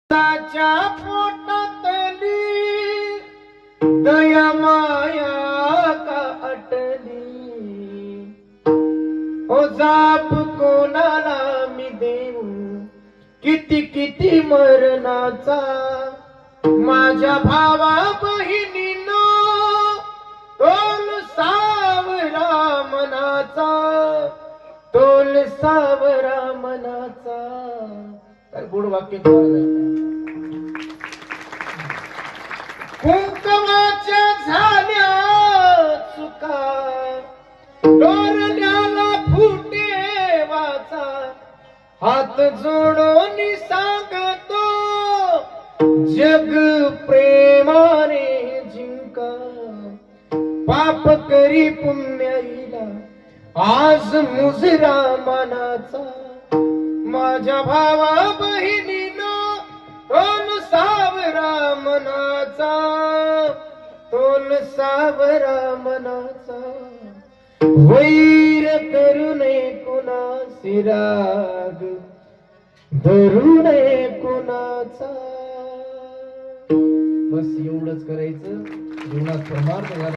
ताच्या पोटातली दया माया का अटली, ओ जाप कोणाला मी देऊ किती किती मरणाचा, माझ्या भावा बहिणीनो तोल सावरा मनाचा, तोल सावरा मनाचा. काय गोड वाक्य कुंकवाच्या झाल्या चुका, डोरल्याला फुटे वाचा, हात जोडून सांगतो जग प्रेमाने जिंका, पाप करी पुण्याईला आज मुजरा मनाचा, माझ्या भावा बहिणीनो तोल सावरा मनाचा, तोल सावरा मनाचा. वैर करू नये कुणासी राग, धरू नये कुणाचा. बस एवढंच करायचं जीवनात परमार्थ.